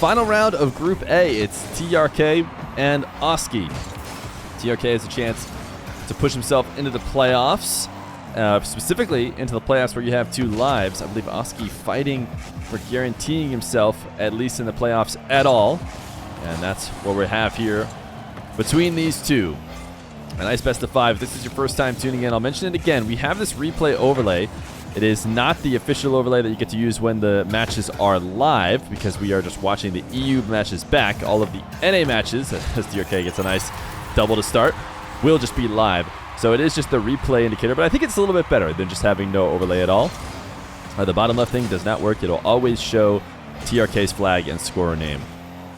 final round of Group A. It's TRK and Oski. TRK has a chance to push himself into the playoffs, specifically into the playoffs where you have 2 lives. I believe Oski fighting for guaranteeing himself at least in the playoffs at all. And that's what we have here between these two. A nice best of 5. If this is your first time tuning in, I'll mention it again. We have this replay overlay. It is not the official overlay that you get to use when the matches are live, because we are just watching the EU matches back. All of the NA matches, as TRK gets a nice double to start, will just be live. So it is just the replay indicator, but I think it's a little bit better than just having no overlay at all. The bottom left thing does not work. It'll always show TRK's flag and scorer name.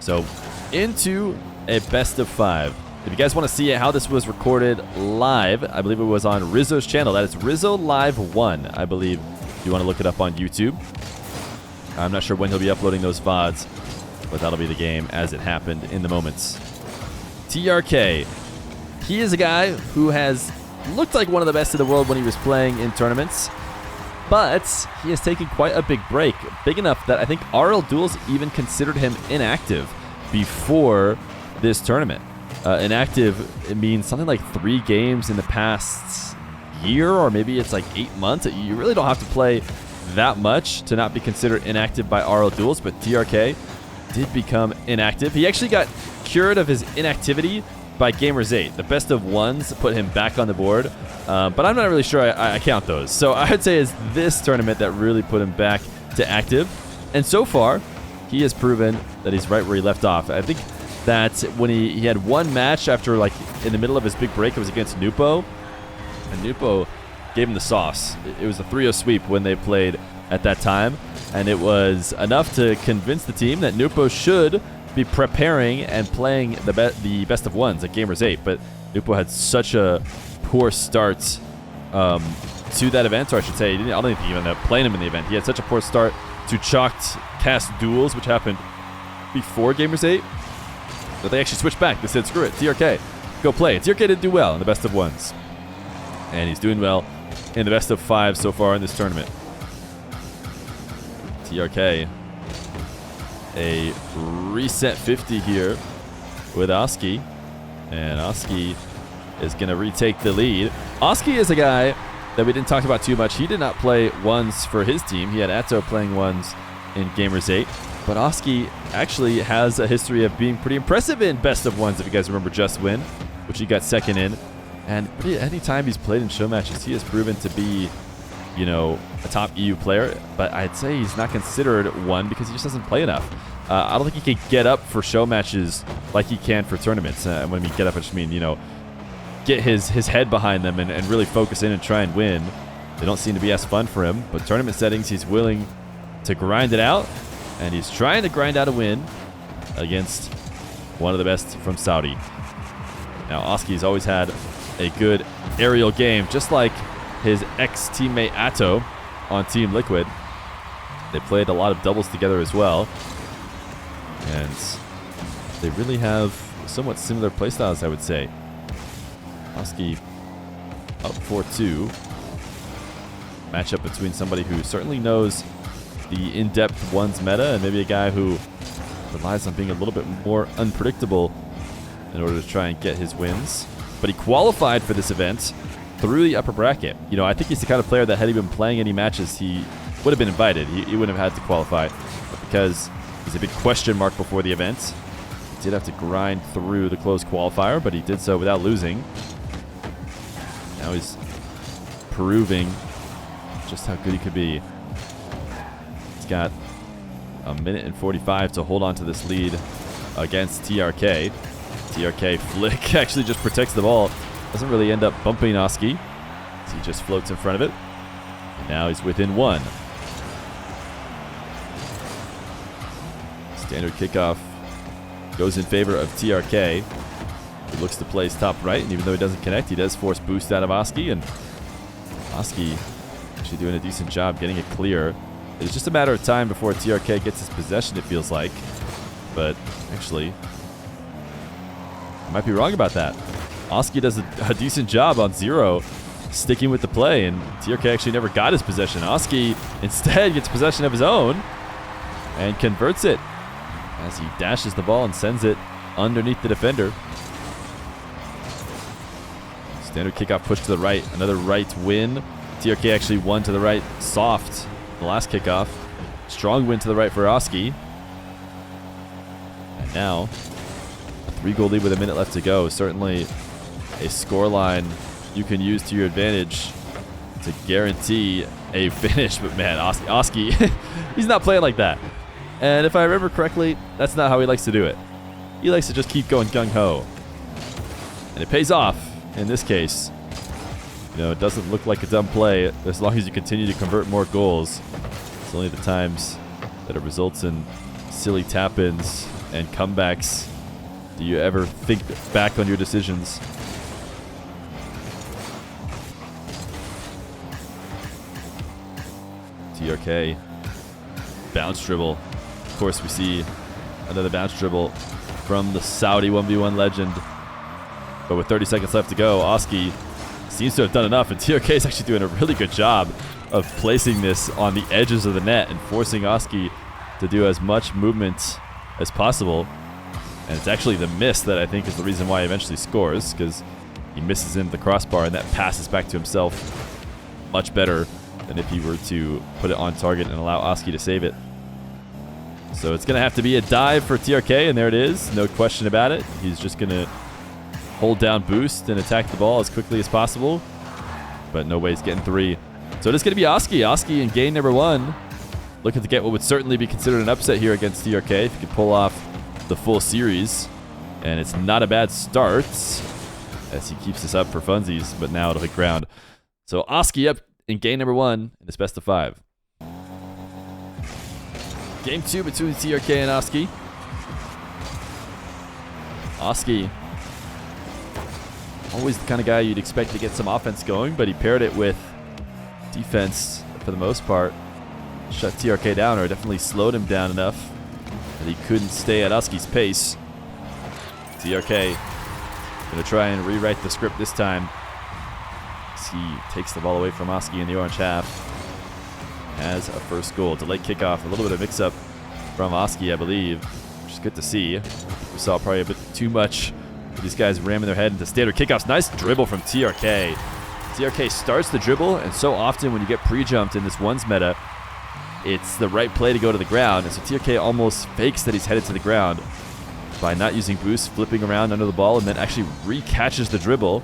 So into a best of 5. If you guys want to see how this was recorded live, I believe it was on Rizzo's channel. That is Rizzo Live 1, I believe. If you want to look it up on YouTube. I'm not sure when he'll be uploading those VODs, but that'll be the game as it happened in the moments. TRK. He is a guy who has looked like one of the best in the world when he was playing in tournaments, but he has taken quite a big break. Big enough that I think RL Duels even considered him inactive before this tournament. Inactive, it means something like 3 games in the past year, or maybe it's like 8 months. You really don't have to play that much to not be considered inactive by RL Duels, but TRK did become inactive. He actually got cured of his inactivity by Gamers 8. The best of 1s put him back on the board, but I'm not really sure I count those. So I'd say it's this tournament that really put him back to active, and so far, he has proven that he's right where he left off. I think that when he had one match after, like, in the middle of his big break, it was against Nupo, and Nupo gave him the sauce. It was a 3-0 sweep when they played at that time, and it was enough to convince the team that Nupo should be preparing and playing the best of 1s at Gamers 8, but Nupo had such a poor start to that event, or I should say, I don't think he even ended up playing him in the event. He had such a poor start to Chalked Cast Duels, which happened before Gamers 8, that they actually switched back. They said, screw it, TRK, go play. TRK didn't do well in the best of 1s, and he's doing well in the best of 5 so far in this tournament. TRK, a reset 50 here with Oski, and Oski is going to retake the lead. Oski is a guy that we didn't talk about too much. He did not play 1s for his team. He had Atto playing 1s in Gamers 8, but Oski actually has a history of being pretty impressive in best of 1s, if you guys remember Just Win, which he got second in. And any time he's played in show matches, he has proven to be, you know, a top EU player, but I'd say he's not considered one because he just doesn't play enough. I don't think he can get up for show matches like he can for tournaments. When we get up, I just mean, you know, get his head behind them and really focus in and try and win. They don't seem to be as fun for him, but tournament settings, he's willing to grind it out, and he's trying to grind out a win against one of the best from Saudi. Now, Oski's always had a good aerial game, just like his ex-teammate Atto on Team Liquid. They played a lot of doubles together as well, and they really have somewhat similar playstyles, I would say. Oski up 4-2. Matchup between somebody who certainly knows the in-depth 1s meta and maybe a guy who relies on being a little bit more unpredictable in order to try and get his wins. But he qualified for this event through the upper bracket. You know, I think he's the kind of player that had he been playing any matches, he would have been invited. He wouldn't have had to qualify. But because he's a big question mark before the event, he did have to grind through the closed qualifier, but he did so without losing. Now he's proving just how good he could be. He's got a minute and 45 to hold on to this lead against TRK. TRK flick actually just protects the ball. Doesn't really end up bumping Oski, as he just floats in front of it. And now he's within 1. Standard kickoff goes in favor of TRK. He looks to play his top right, and even though he doesn't connect, he does force boost out of Oski, and Oski actually doing a decent job getting it clear. It's just a matter of time before TRK gets his possession, it feels like. But actually, I might be wrong about that. Oski does a decent job on 0, sticking with the play, and TRK actually never got his possession. Oski instead gets possession of his own and converts it. as he dashes the ball and sends it underneath the defender. Standard kickoff push to the right. Another right win. TRK actually won to the right soft the last kickoff. Strong win to the right for Oski. And now, a 3-goal lead with a minute left to go. Certainly a scoreline you can use to your advantage to guarantee a finish. But man, Oski, he's not playing like that. And if I remember correctly, that's not how he likes to do it. He likes to just keep going gung-ho. And it pays off in this case. You know, it doesn't look like a dumb play as long as you continue to convert more goals. It's only the times that it results in silly tap-ins and comebacks do you ever think back on your decisions. TRK. Bounce dribble. Of course, we see another bounce dribble from the Saudi 1v1 legend. But with 30 seconds left to go, Oski seems to have done enough, and TRK is actually doing a really good job of placing this on the edges of the net and forcing Oski to do as much movement as possible. And it's actually the miss that I think is the reason why he eventually scores, because he misses into the crossbar and that passes back to himself much better than if he were to put it on target and allow Oski to save it. So it's going to have to be a dive for TRK, and there it is. No question about it. He's just going to hold down boost and attack the ball as quickly as possible. But no way he's getting 3. So it is going to be Oski. Oski in game number 1. Looking to get what would certainly be considered an upset here against TRK if he could pull off the full series. And it's not a bad start as he keeps this up for funsies, but now it'll hit ground. So Oski up in game number 1 in this best of 5. Game 2 between TRK and Oski. Oski, always the kind of guy you'd expect to get some offense going, but he paired it with defense for the most part. Shut TRK down, or definitely slowed him down enough that he couldn't stay at Oski's pace. TRK going to try and rewrite the script this time as he takes the ball away from Oski in the orange half. Has a first goal. Delayed kickoff. A little bit of mix-up from Oski, I believe, which is good to see. We saw probably a bit too much of these guys ramming their head into standard kickoffs. Nice dribble from TRK. TRK starts the dribble, and so often when you get pre-jumped in this ones meta, it's the right play to go to the ground. And so TRK almost fakes that he's headed to the ground by not using boost, flipping around under the ball, and then actually re-catches the dribble.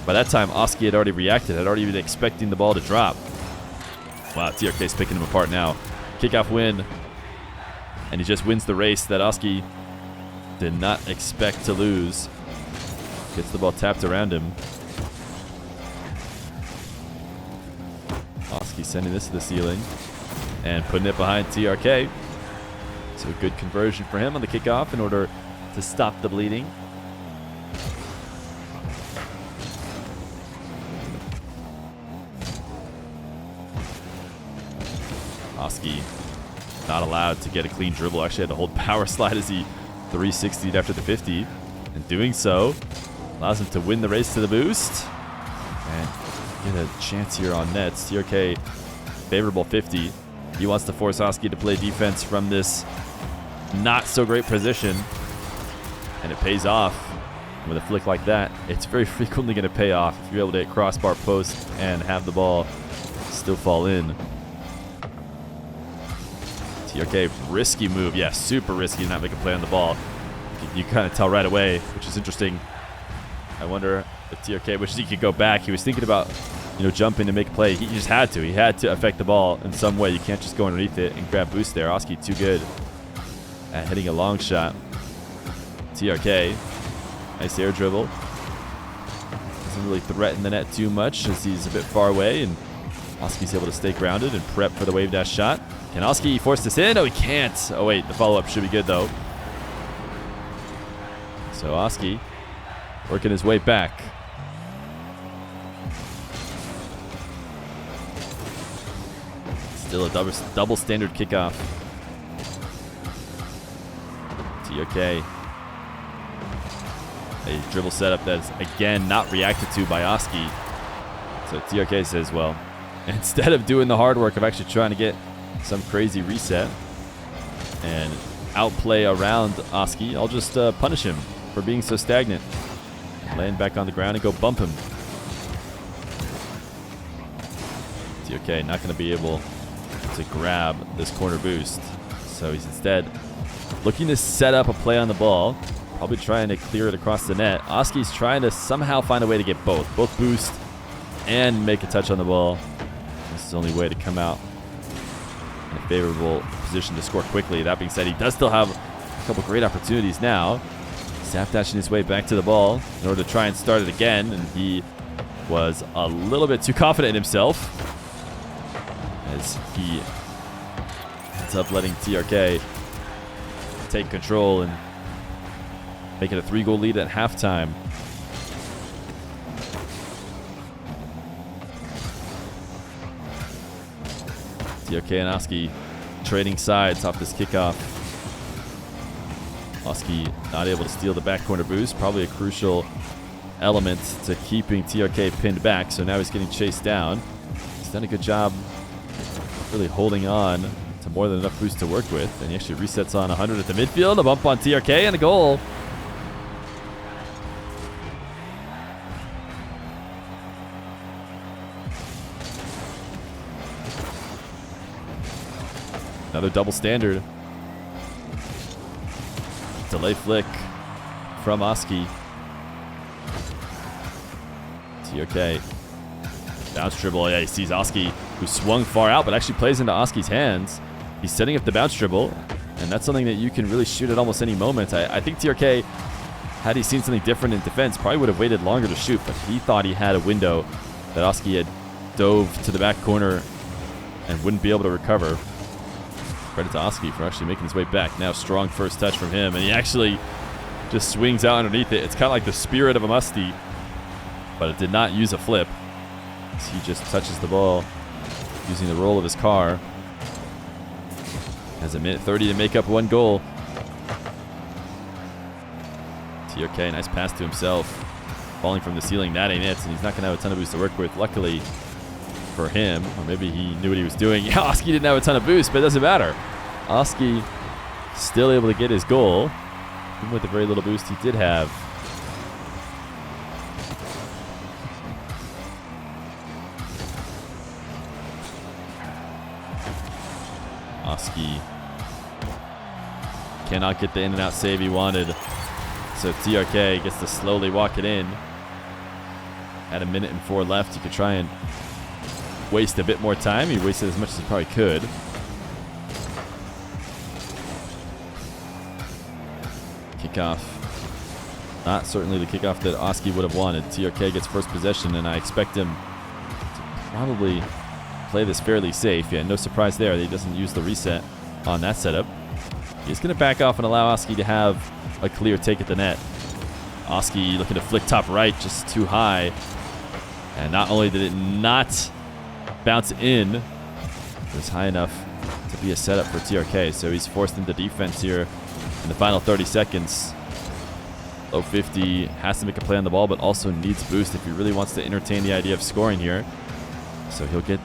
By that time, Oski had already reacted, had already been expecting the ball to drop. Wow, TRK's picking him apart now. Kickoff win. And he just wins the race that Oski did not expect to lose. Gets the ball tapped around him. Oski sending this to the ceiling and putting it behind TRK. So a good conversion for him on the kickoff in order to stop the bleeding. Oski not allowed to get a clean dribble. Actually had to hold power slide as he 360'd after the 50. And doing so allows him to win the race to the boost and get a chance here on nets. TRK favorable 50. He wants to force Oski to play defense from this not so great position. And it pays off. With a flick like that, it's very frequently going to pay off if you're able to hit crossbar post and have the ball still fall in. TRK, risky move. Yeah, super risky to not make a play on the ball. You kind of tell right away, which is interesting. I wonder if TRK wishes he could go back. He was thinking about, jumping to make a play. He just had to. He had to affect the ball in some way. You can't just go underneath it and grab boost there. Oski too good at hitting a long shot. TRK, nice air dribble. Doesn't really threaten the net too much as he's a bit far away, and Oski's able to stay grounded and prep for the wave dash shot. Can Oski force this in? No, he can't. Oh, wait. The follow-up should be good, though. So Oski working his way back. Still a double standard kickoff. TRK. A dribble setup that's, again, not reacted to by Oski. So TRK says, well, instead of doing the hard work of actually trying to get some crazy reset and outplay around Oski, I'll just punish him for being so stagnant. Land back on the ground and go bump him. TRK not going to be able to grab this corner boost. So he's instead looking to set up a play on the ball. Probably trying to clear it across the net. Oski's trying to somehow find a way to get both boost and make a touch on the ball. This is the only way to come out in a favorable position to score quickly. That being said, he does still have a couple great opportunities now. Sap dashing his way back to the ball in order to try and start it again, and he was a little bit too confident in himself as he ends up letting TRK take control and make it a 3-goal lead at halftime. TRK and Oski trading sides off this kickoff. Oski not able to steal the back corner boost. Probably a crucial element to keeping TRK pinned back. So now he's getting chased down. He's done a good job really holding on to more than enough boost to work with. And he actually resets on 100 at the midfield. A bump on TRK and a goal. Another double standard. Delay flick from Oski. TRK. Bounce dribble. Yeah, he sees Oski, who swung far out, but actually plays into Oski's hands. He's setting up the bounce dribble, and that's something that you can really shoot at almost any moment. I think TRK, had he seen something different in defense, probably would have waited longer to shoot, but he thought he had a window that Oski had dove to the back corner and wouldn't be able to recover. Credit to Oski for actually making his way back. Now strong first touch from him, and he actually just swings out underneath it. It's kind of like the spirit of a musty, but it did not use a flip. He just touches the ball using the roll of his car. Has a minute 30 to make up 1 goal. TRK, nice pass to himself. Falling from the ceiling, that ain't it, and he's not going to have a ton of boost to work with. Luckily for him, or maybe he knew what he was doing. Yeah, Oski didn't have a ton of boost, but it doesn't matter. Oski still able to get his goal, even with the very little boost he did have. Oski cannot get the in and out save he wanted, so TRK gets to slowly walk it in. At a minute and 4 left, you could try and waste a bit more time. He wasted as much as he probably could. Kickoff. Not certainly the kickoff that Oski would have wanted. TRK gets first possession, and I expect him to probably play this fairly safe. Yeah, no surprise there that he doesn't use the reset on that setup. He's going to back off and allow Oski to have a clear take at the net. Oski looking to flick top right, just too high. And not only did it not bounce in, it was high enough to be a setup for TRK. So he's forced into defense here in the final 30 seconds. Low 50, has to make a play on the ball, but also needs boost if he really wants to entertain the idea of scoring here. So he'll get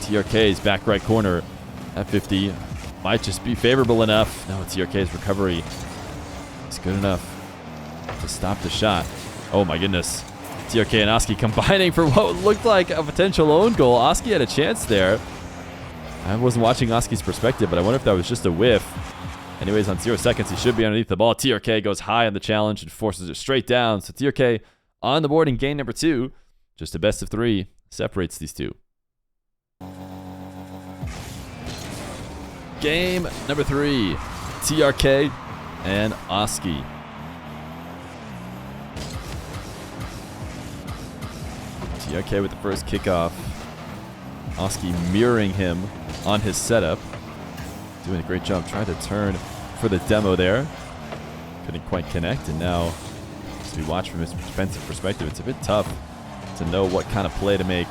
TRK's back right corner at 50. Might just be favorable enough. No, TRK's recovery is good enough to stop the shot. Oh my goodness. TRK and Oski combining for what looked like a potential own goal. Oski had a chance there. I wasn't watching Oski's perspective, but I wonder if that was just a whiff. Anyways, on 0 seconds, he should be underneath the ball. TRK goes high on the challenge and forces it straight down. So TRK on the board in game number 2. Just a best of 3 separates these two. Game number 3, TRK and Oski. TRK with the first kickoff. Oski mirroring him on his setup. Doing a great job trying to turn for the demo there. Couldn't quite connect, and now as we watch from his defensive perspective, it's a bit tough to know what kind of play to make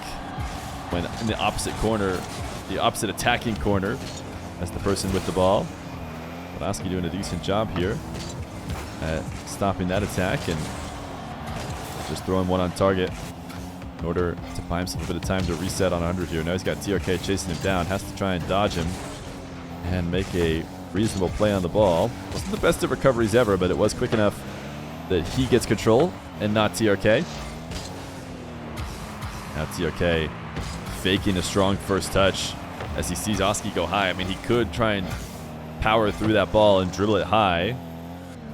when in the opposite corner, the opposite attacking corner, as the person with the ball. But Oski doing a decent job here at stopping that attack and just throwing one on target in order to buy himself a bit of time to reset on 100 here. Now he's got TRK chasing him down, has to try and dodge him and make a reasonable play on the ball. Wasn't the best of recoveries ever, but it was quick enough that he gets control and not TRK. Now TRK faking a strong first touch as he sees Oski go high. I mean, he could try and power through that ball and dribble it high.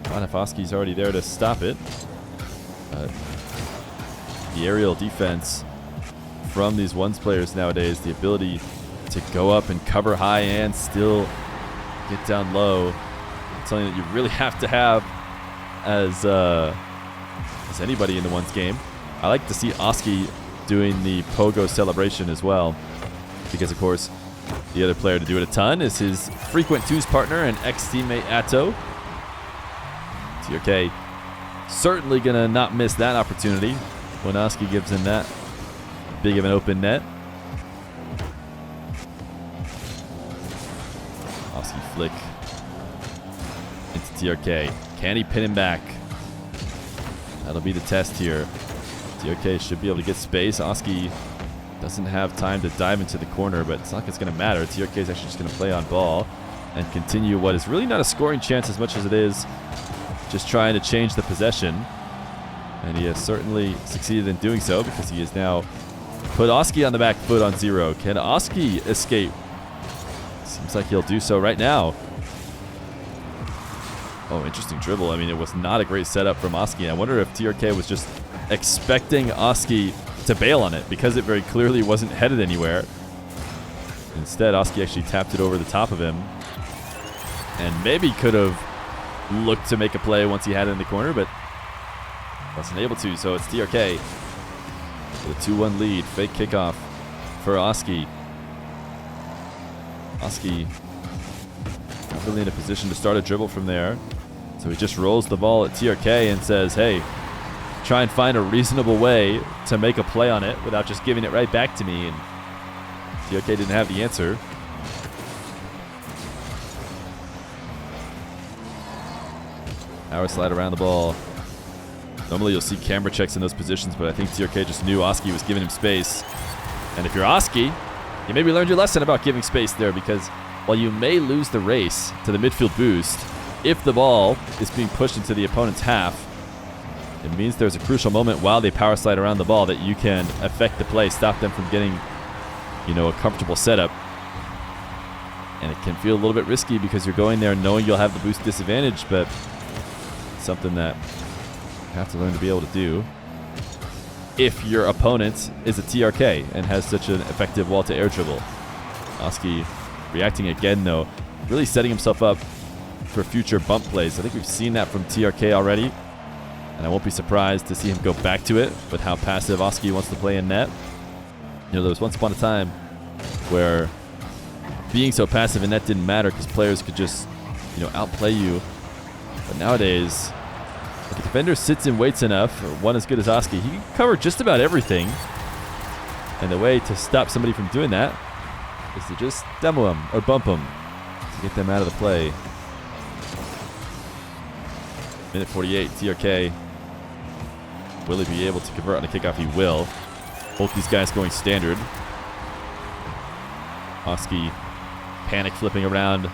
Not if Oski's already there to stop it. The aerial defense from these ones players nowadays, the ability to go up and cover high and still get down low, something that you really have to have as anybody in the ones game. I like to see Oski doing the pogo celebration as well, because of course the other player to do it a ton is his frequent twos partner and ex-teammate Atto. TRK certainly gonna not miss that opportunity when Oski gives him that big of an open net. Oski flick into TRK. Can he pin him back? That'll be the test here. TRK should be able to get space. Oski doesn't have time to dive into the corner, but it's not like it's going to matter. TRK is actually just going to play on ball and continue what is really not a scoring chance as much as it is just trying to change the possession. And he has certainly succeeded in doing so, because he has now put Oski on the back foot on 0. Can Oski escape? Seems like he'll do so right now. Oh, interesting dribble. I mean, it was not a great setup from Oski. I wonder if TRK was just expecting Oski to bail on it, because it very clearly wasn't headed anywhere. Instead, Oski actually tapped it over the top of him and maybe could have looked to make a play once he had it in the corner, but wasn't able to. So it's TRK with a 2-1 lead. Fake kickoff for Oski. Oski not really in a position to start a dribble from there, so he just rolls the ball at TRK and says, hey, try and find a reasonable way to make a play on it without just giving it right back to me. And TRK didn't have the answer. Power slide around the ball. Normally you'll see camera checks in those positions, but I think TRK just knew Oski was giving him space. And if you're Oski, you maybe learned your lesson about giving space there, because while you may lose the race to the midfield boost, if the ball is being pushed into the opponent's half, it means there's a crucial moment while they power slide around the ball that you can affect the play, stop them from getting, a comfortable setup. And it can feel a little bit risky because you're going there knowing you'll have the boost disadvantage, but it's something that you have to learn to be able to do if your opponent is a TRK and has such an effective wall-to-air dribble. Oski reacting again, though, really setting himself up for future bump plays. I think we've seen that from TRK already, and I won't be surprised to see him go back to it with how passive Oski wants to play in net. There was once upon a time where being so passive in net didn't matter because players could just, outplay you. But nowadays, if the defender sits and waits enough, or one as good as Oski, he can cover just about everything. And the way to stop somebody from doing that is to just demo them or bump them to get them out of the play. Minute 48, TRK. Will he be able to convert on a kickoff? He will. Both these guys going standard. Oski panic flipping around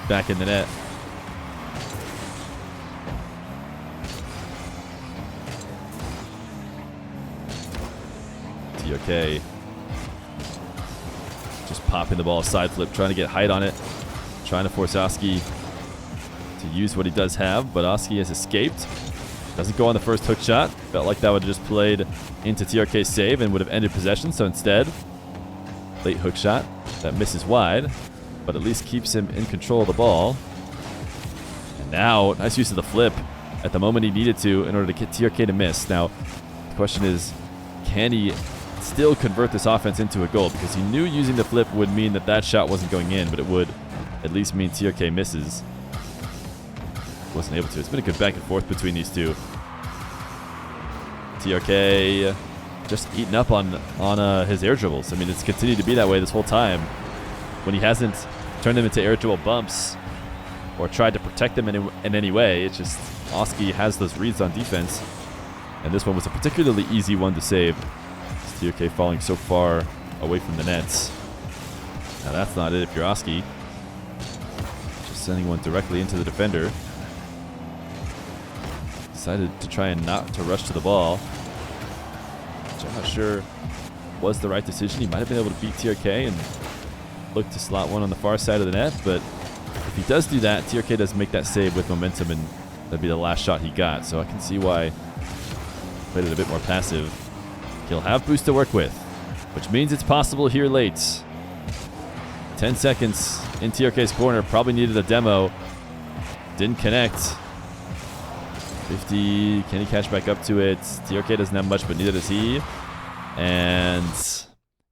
back in the net. TRK just popping the ball side flip, trying to get height on it, trying to force Oski to use what he does have, but Oski has escaped. Doesn't go on the first hook shot. Felt like that would have just played into TRK's save and would have ended possession, so instead, late hook shot that misses wide, but at least keeps him in control of the ball. And now, nice use of the flip at the moment he needed to in order to get TRK to miss. Now, the question is, can he still convert this offense into a goal? Because he knew using the flip would mean that shot wasn't going in, but it would at least mean TRK misses. Wasn't able to. It's been a good back and forth between these two. TRK just eating up on his air dribbles. I mean, it's continued to be that way this whole time. When he hasn't turned them into air dribble bumps or tried to protect them in any way, it's just Oski has those reads on defense. And this one was a particularly easy one to save. TRK falling so far away from the nets. Now that's not it if you're Oski. Just sending one directly into the defender. Decided to try and not to rush to the ball, which I'm not sure was the right decision. He might have been able to beat TRK and look to slot one on the far side of the net, but if he does do that, TRK does make that save with momentum, and that'd be the last shot he got. So I can see why he played it a bit more passive. He'll have boost to work with, which means it's possible here late. 10 seconds in TRK's corner. Probably needed a demo. Didn't connect. 50. Can he catch back up to it? TRK doesn't have much, but neither does he. And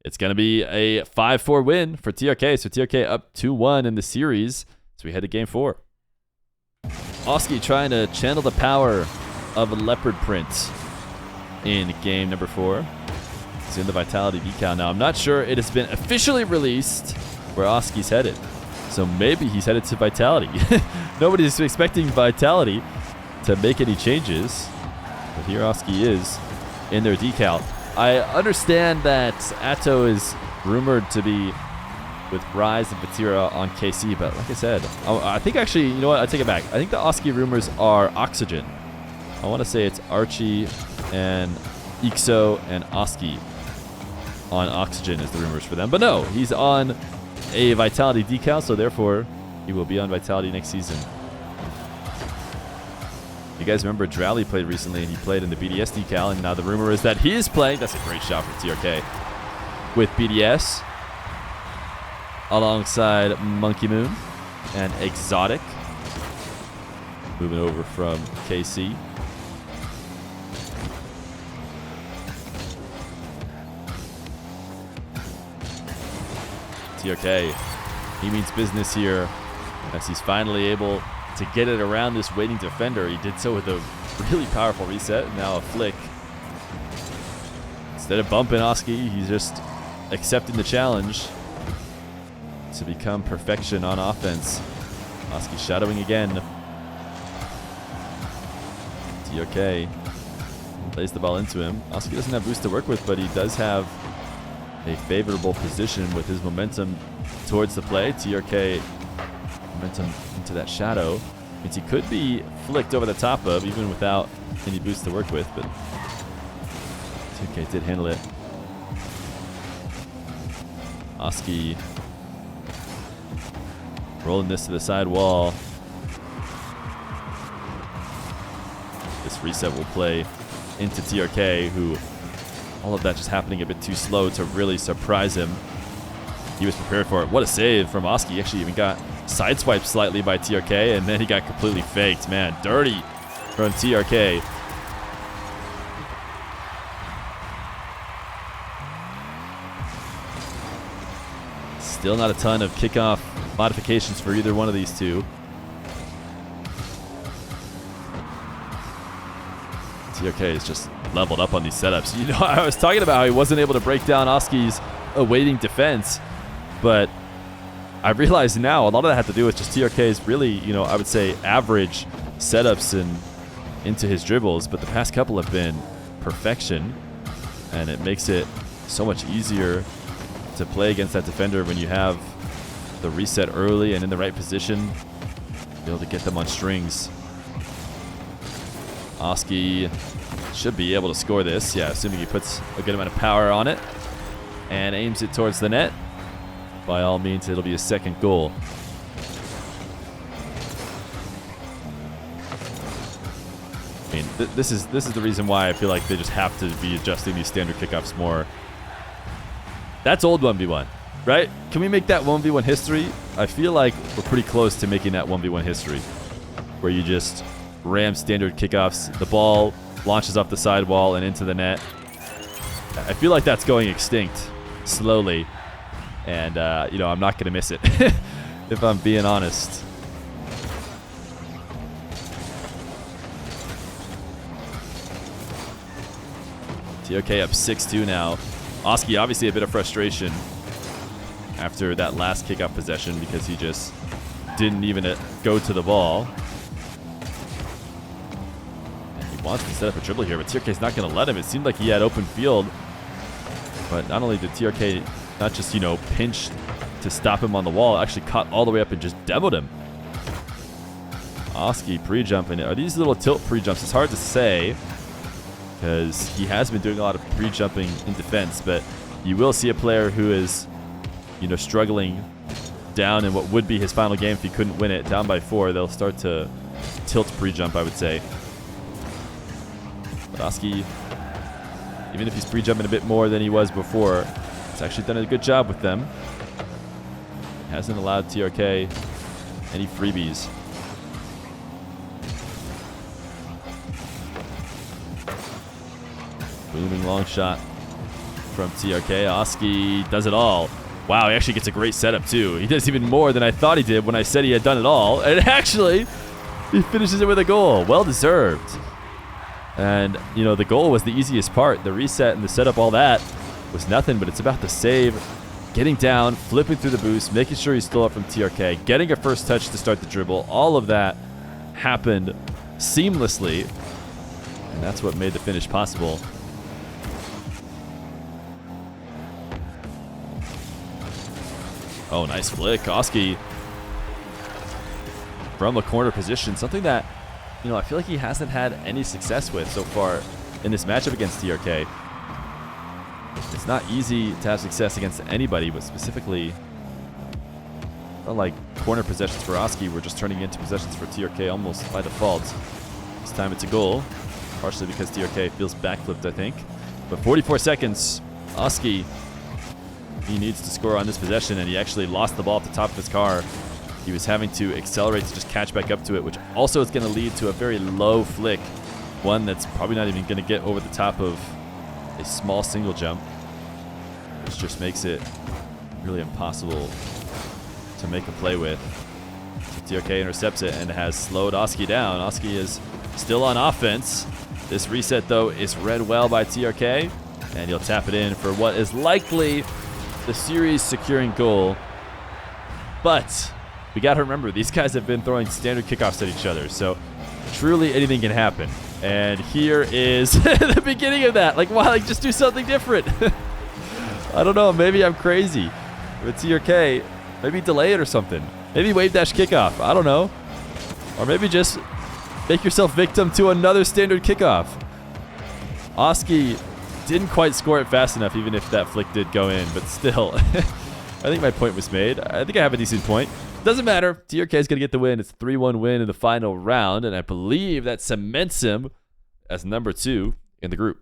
it's going to be a 5-4 win for TRK. So TRK up 2-1 in the series. So we head to game 4. Oski trying to channel the power of a leopard print in game number 4. He's in the Vitality decal now. I'm not sure it has been officially released where Oski's headed. So maybe he's headed to Vitality. Nobody's expecting Vitality to make any changes. But here Oski is in their decal. I understand that Atto is rumored to be with Rise and Vatira on KC, but like I said, I think actually, you know what, I take it back. I think the Oski rumors are Oxygen. I want to say it's Archie and Ixo and Oski on Oxygen is the rumors for them. But no, he's on a Vitality decal, so therefore he will be on Vitality next season. You guys remember Drowley played recently, and he played in the BDS decal, and now the rumor is that he is playing. That's a great shot from TRK with BDS alongside Monkey Moon and Exotic. Moving over from KC. TRK, he means business here as he's finally able to get it around this waiting defender. He did so with a really powerful reset, and now a flick. Instead of bumping Oski, he's just accepting the challenge to become perfection on offense. Oski shadowing again. TRK plays the ball into him. Oski doesn't have boost to work with, but he does have a favorable position with his momentum towards the play. TRK momentum into that shadow means he could be flicked over the top of, even without any boost to work with, but TRK did handle it. Oski rolling this to the side wall. This reset will play into TRK, who all of that just happening a bit too slow to really surprise him. He was prepared for it. What a save from Oski. He actually even got sideswiped slightly by TRK, and then he got completely faked. Man, dirty from TRK. Still not a ton of kickoff modifications for either one of these two. TRK is just leveled up on these setups. You know, I was talking about how he wasn't able to break down Oski's awaiting defense, but I realize now a lot of that had to do with just TRK's really, you know, I would say average setups and into his dribbles, but the past couple have been perfection, and it makes it so much easier to play against that defender when you have the reset early and in the right position, be able to get them on strings. Oski should be able to score this, yeah, assuming he puts a good amount of power on it and aims it towards the net. By all means, it'll be a second goal. I mean, this is the reason why I feel like they just have to be adjusting these standard kickoffs more. That's old 1v1, right? Can we make that 1v1 history? I feel like we're pretty close to making that 1v1 history, where you just ram standard kickoffs, the ball launches off the sidewall and into the net. I feel like that's going extinct slowly, and you know, I'm not going to miss it if I'm being honest. TRK up 6-2 now. Oski obviously a bit of frustration after that last kickoff possession because he just didn't even go to the ball. And he wants to set up a dribble here, but TRK's not going to let him. It seemed like he had open field, but not only did TRK not just, you know, pinch to stop him on the wall, actually caught all the way up and just demoed him. Oski pre-jumping. Are these little tilt pre-jumps? It's hard to say because he has been doing a lot of pre-jumping in defense, but you will see a player who is, you know, struggling down in what would be his final game if he couldn't win it, down by 4. They'll start to tilt pre-jump, I would say. But Oski, even if he's pre-jumping a bit more than he was before, he's actually done a good job with them. Hasn't allowed TRK any freebies. Booming long shot from TRK. Oski does it all. Wow, he actually gets a great setup too. He does even more than I thought he did when I said he had done it all. And actually, he finishes it with a goal. Well deserved. And, you know, the goal was the easiest part. The reset and the setup, all that was nothing, but it's about the save. Getting down, flipping through the boost, making sure he's still up from TRK, getting a first touch to start the dribble. All of that happened seamlessly. And that's what made the finish possible. Oh, nice flick. Oski from the corner position. Something that, you know, I feel like he hasn't had any success with so far in this matchup against TRK. It's not easy to have success against anybody, but specifically, unlike corner possessions for Oski, we're just turning into possessions for TRK almost by default. This time it's a goal, partially because TRK feels backflipped, I think. But 44 seconds, Oski, he needs to score on this possession, and he actually lost the ball at the top of his car. He was having to accelerate to just catch back up to it, which also is going to lead to a very low flick, one that's probably not even going to get over the top of a small single jump, which just makes it really impossible to make a play with. So TRK intercepts it and has slowed Oski down. Oski is still on offense. This reset, though, is read well by TRK, and he'll tap it in for what is likely the series securing goal. But we got to remember, these guys have been throwing standard kickoffs at each other, so truly anything can happen. And here is the beginning of that. Like, why? Like, just do something different. I don't know. Maybe I'm crazy. With TRK, maybe delay it or something. Maybe wave dash kickoff. I don't know. Or maybe just make yourself victim to another standard kickoff. Oski didn't quite score it fast enough, even if that flick did go in. But still, I think my point was made. I think I have a decent point. Doesn't matter. TRK is going to get the win. It's a 3-1 win in the final round, and I believe that cements him as number 2 in the group.